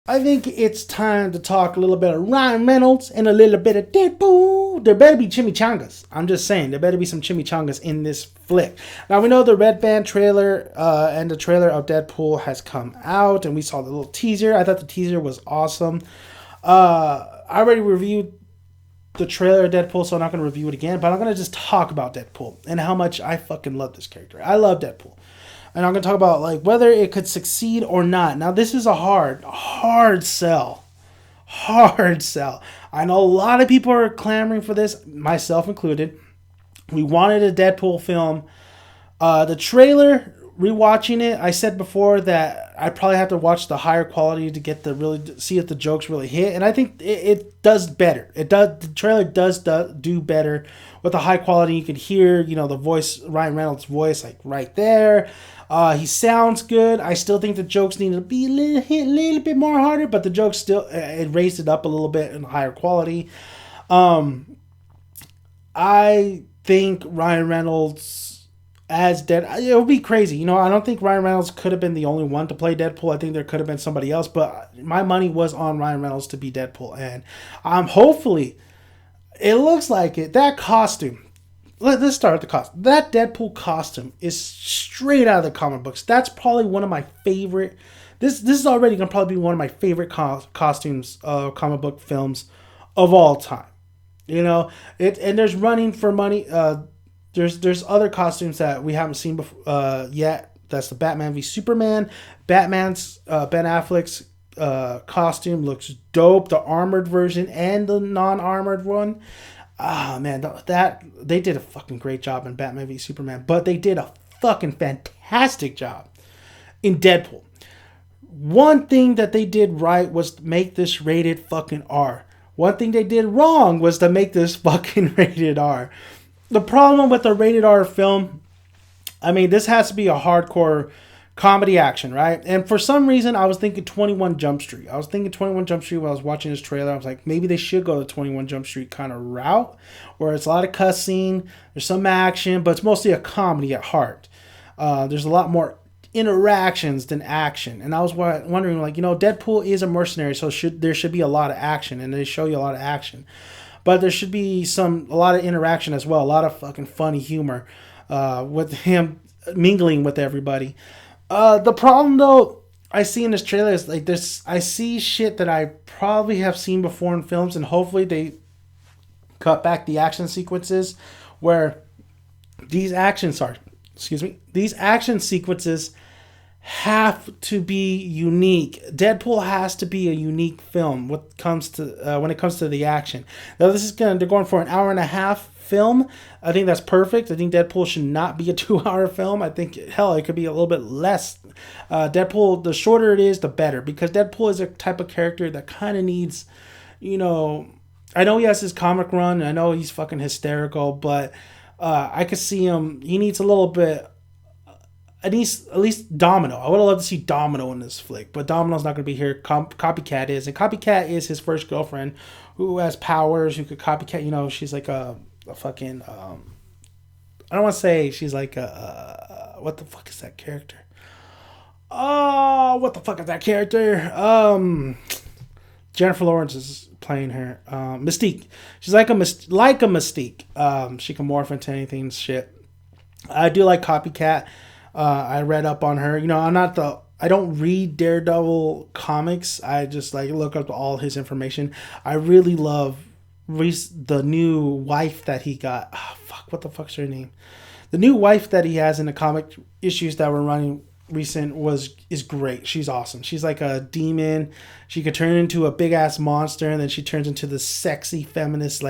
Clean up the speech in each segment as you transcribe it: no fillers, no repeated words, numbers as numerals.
I think it's time to talk a little bit of Ryan Reynolds and a little bit of Deadpool. There better be chimichangas. I'm just saying, there better be some chimichangas in this flick. Now, we know the Red Band trailer and the trailer of Deadpool has come out, and we saw the little teaser. I thought the teaser was awesome. I already reviewed the trailer of Deadpool, so I'm not going to review it again, but I'm going to just talk about Deadpool and how much I fucking love this character. I love Deadpool. And I'm going to talk about like whether it could succeed or not. Now, this is a hard sell. Hard sell. I know a lot of people are clamoring for this, myself included. We wanted a Deadpool film. The trailer, rewatching it, I said before that I probably have to watch the higher quality to get the really see if the jokes really hit, and I think it does better. It does. The trailer does do better with the high quality. You could hear, the voice, Ryan Reynolds' voice, like right there. He sounds good. I still think the jokes need to be hit a little bit more harder, but the jokes still it raised it up a little bit in higher quality. I think Ryan Reynolds as Dead, it would be crazy. I don't think Ryan Reynolds could have been the only one to play Deadpool. I think there could have been somebody else, but my money was on Ryan Reynolds to be Deadpool, and hopefully, it looks like it. That costume. Let's start with the costume. That Deadpool costume is straight out of the comic books. That's probably one of my favorite. This is already gonna probably be one of my favorite costumes of comic book films of all time. And there's running for money. There's other costumes that we haven't seen before yet. That's the Batman v Superman. Batman's Ben Affleck's costume looks dope. The armored version and the non-armored one. Ah, man, that they did a fucking great job in Batman v Superman, but they did a fucking fantastic job in Deadpool. One thing that they did right was to make this rated fucking R. One thing they did wrong was to make this fucking rated R. The problem with a rated R film, this has to be a hardcore comedy action, right? And for some reason, I was thinking 21 Jump Street. I was thinking 21 Jump Street when I was watching this trailer. I was like, maybe they should go the 21 Jump Street kind of route, where it's a lot of cussing, there's some action, but it's mostly a comedy at heart. There's a lot more interactions than action. And I was wondering, Deadpool is a mercenary, so there should be a lot of action, and they show you a lot of action. But there should be a lot of interaction as well, a lot of fucking funny humor with him mingling with everybody. The problem though I see in this trailer is like this. I see shit that I probably have seen before in films, and hopefully they cut back the action sequences where these action sequences have to be unique. Deadpool has to be a unique film when it comes to the action. Now they're going for an hour and a half film. I think that's perfect. I think Deadpool should not be a 2-hour film. I think it could be a little bit less. Deadpool, the shorter it is, the better, because Deadpool is a type of character that kind of needs, I know he has his comic run. I know he's fucking hysterical, but I could see him. He needs a little bit. At least Domino. I would have loved to see Domino in this flick, but Domino's not going to be here. Copycat is, and Copycat is his first girlfriend who has powers, who could copycat. She's like a fucking. I don't want to say she's like what the fuck is that character? Oh, what the fuck is that character? Jennifer Lawrence is playing her. Mystique. She's like a Mystique. She can morph into anything. Shit. I do like Copycat. I read up on her. I don't read Daredevil comics. I just look up all his information. I really love the new wife that he got. Oh, fuck, what the fuck's her name? The new wife that he has in the comic issues that were running recent is great. She's awesome. She's like a demon. She could turn into a big ass monster, and then she turns into the sexy feminist,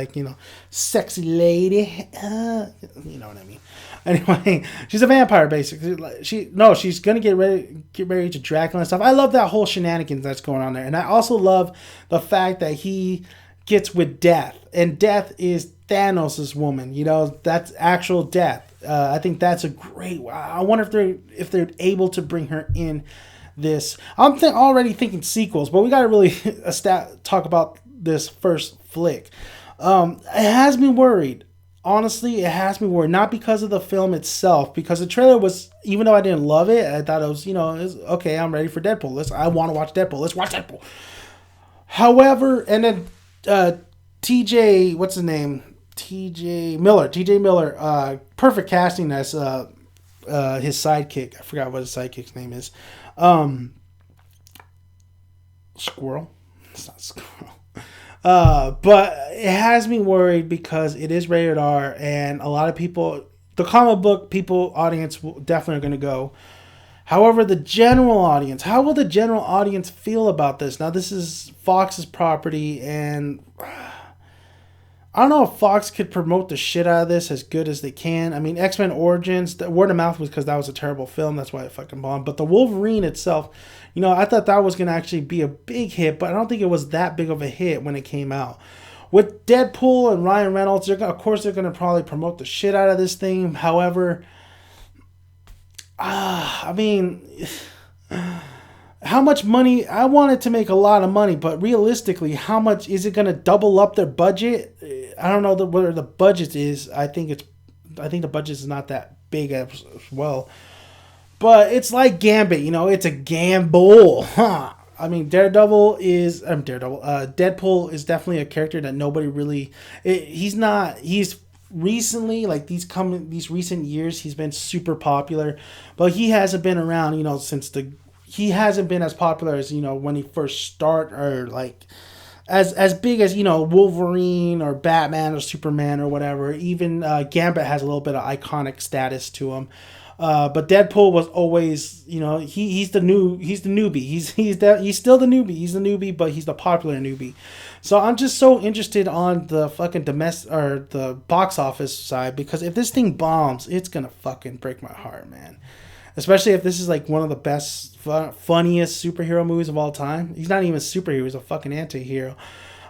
sexy lady. You know what I mean? Anyway, she's a vampire basically. She's gonna get ready to Dracula and stuff. I love that whole shenanigans that's going on there, and I also love the fact that he gets with Death, and Death is Thanos' woman. That's actual Death. I think that's a great. I wonder if they're able to bring her in this. I'm already thinking sequels, but we got to really talk about this first flick. It has me worried honestly, it has me worried. Not because of the film itself, because the trailer was, even though I didn't love it, I thought it was, it was, okay, I'm ready for Deadpool. I want to watch Deadpool. Let's watch Deadpool. However, and then TJ, what's his name? TJ Miller, perfect casting as his sidekick. I forgot what his sidekick's name is. Squirrel. It's not Squirrel. But it has me worried because it is rated R, and a lot of people, the comic book people, audience definitely are going to go. However, the general audience, how will the general audience feel about this? Now, this is Fox's property, and I don't know if Fox could promote the shit out of this as good as they can. I mean, X-Men Origins, the word of mouth was because that was a terrible film. That's why it fucking bombed. But the Wolverine itself, I thought that was going to actually be a big hit, but I don't think it was that big of a hit when it came out. With Deadpool and Ryan Reynolds, of course they're going to probably promote the shit out of this thing. However, I mean, how much money? I wanted to make a lot of money, but realistically, how much is it going to double up their budget? I don't know where the budget is. I think the budget is not that big as well. But it's like Gambit, it's a gamble, huh? I mean, Deadpool is definitely a character that nobody really. He's recently, like these recent years, he's been super popular, but he hasn't been around, he hasn't been as popular as when he first started, or like as big as Wolverine or Batman or Superman or whatever. Even Gambit has a little bit of iconic status to him. But Deadpool was always, he's the newbie. He's still the newbie. He's the newbie, but he's the popular newbie. So I'm just so interested on the fucking domestic or the box office side, because if this thing bombs, it's gonna fucking break my heart, man. Especially if this is like one of the best, funniest superhero movies of all time. He's not even a superhero; he's a fucking anti-hero.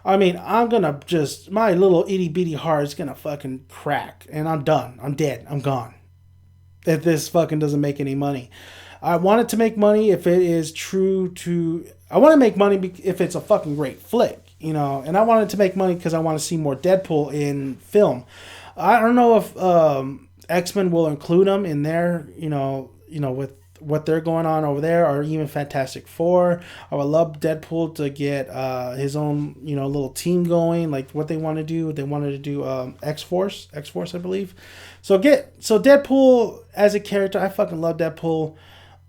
I mean, my little itty bitty heart is gonna fucking crack, and I'm done. I'm dead. I'm gone. If this fucking doesn't make any money. I want it to make money if it is true to... I want to make money if it's a fucking great flick, and I want it to make money because I want to see more Deadpool in film. I don't know if X-Men will include them in there, with what they're going on over there, or even Fantastic Four. I would love Deadpool to get his own, little team going, like what they want to do. They wanted to do X-Force, I believe. So Deadpool as a character, I fucking love Deadpool.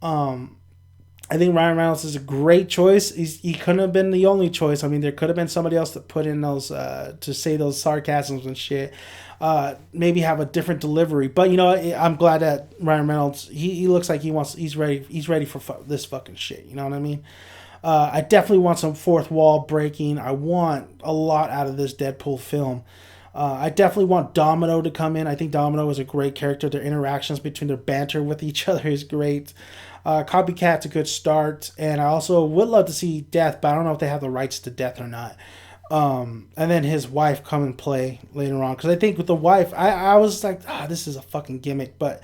I think Ryan Reynolds is a great choice. He couldn't have been the only choice. I mean, there could have been somebody else that put in those to say those sarcasms and shit. Maybe have a different delivery, but I'm glad that Ryan Reynolds, he looks like he's ready for this fucking shit. You know what I mean? I definitely want some fourth wall breaking. I want a lot out of this Deadpool film. I definitely want Domino to come in. I think Domino is a great character. Their interactions between their banter with each other is great. Copycat's a good start, and I also would love to see Death, but I don't know if they have the rights to Death or not. And then his wife come and play later on, because I think with the wife, I was like, this is a fucking gimmick. But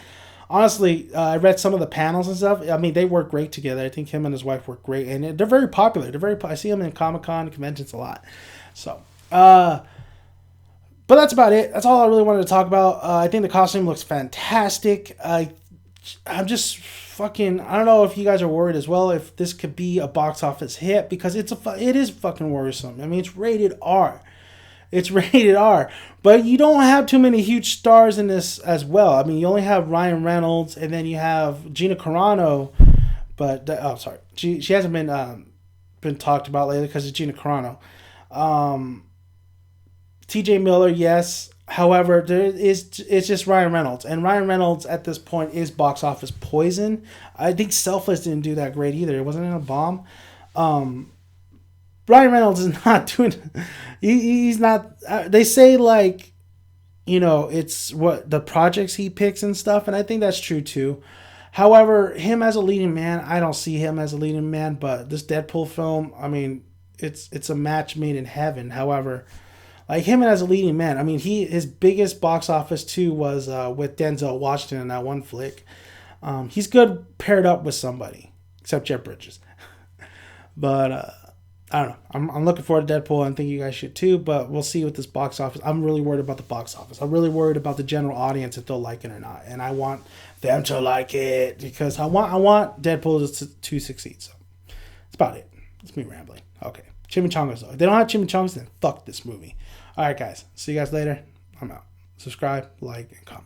honestly, I read some of the panels and stuff. I mean, they work great together. I think him and his wife work great, and they're very popular. I see them in Comic-Con conventions a lot. So, but that's about it. That's all I really wanted to talk about. I think the costume looks fantastic. I'm just fucking... I don't know if you guys are worried as well if this could be a box office hit, because it is fucking worrisome. I mean, it's rated R. It's rated R. But you don't have too many huge stars in this as well. I mean, you only have Ryan Reynolds, and then you have Gina Carano. But, sorry. She hasn't been talked about lately because it's Gina Carano. TJ Miller, yes. However, it's just Ryan Reynolds. And Ryan Reynolds at this point is box office poison. I think Selfless didn't do that great either. It wasn't a bomb. Ryan Reynolds is not doing... He's not... They say, like, it's what the projects he picks and stuff. And I think that's true too. However, him as a leading man, I don't see him as a leading man. But this Deadpool film, I mean, it's a match made in heaven. However... Like him as a leading man, I mean, his biggest box office too was with Denzel Washington in that one flick. He's good paired up with somebody, except Jeff Bridges. But I don't know. I'm looking forward to Deadpool. I think you guys should too, but we'll see with this box office. I'm really worried about the box office. I'm really worried about the general audience if they'll like it or not. And I want them to like it because I want Deadpool to succeed. So that's about it. It's me rambling. Okay. Chimichangas though. If they don't have chimichangas, then fuck this movie. All right, guys. See you guys later. I'm out. Subscribe, like, and comment.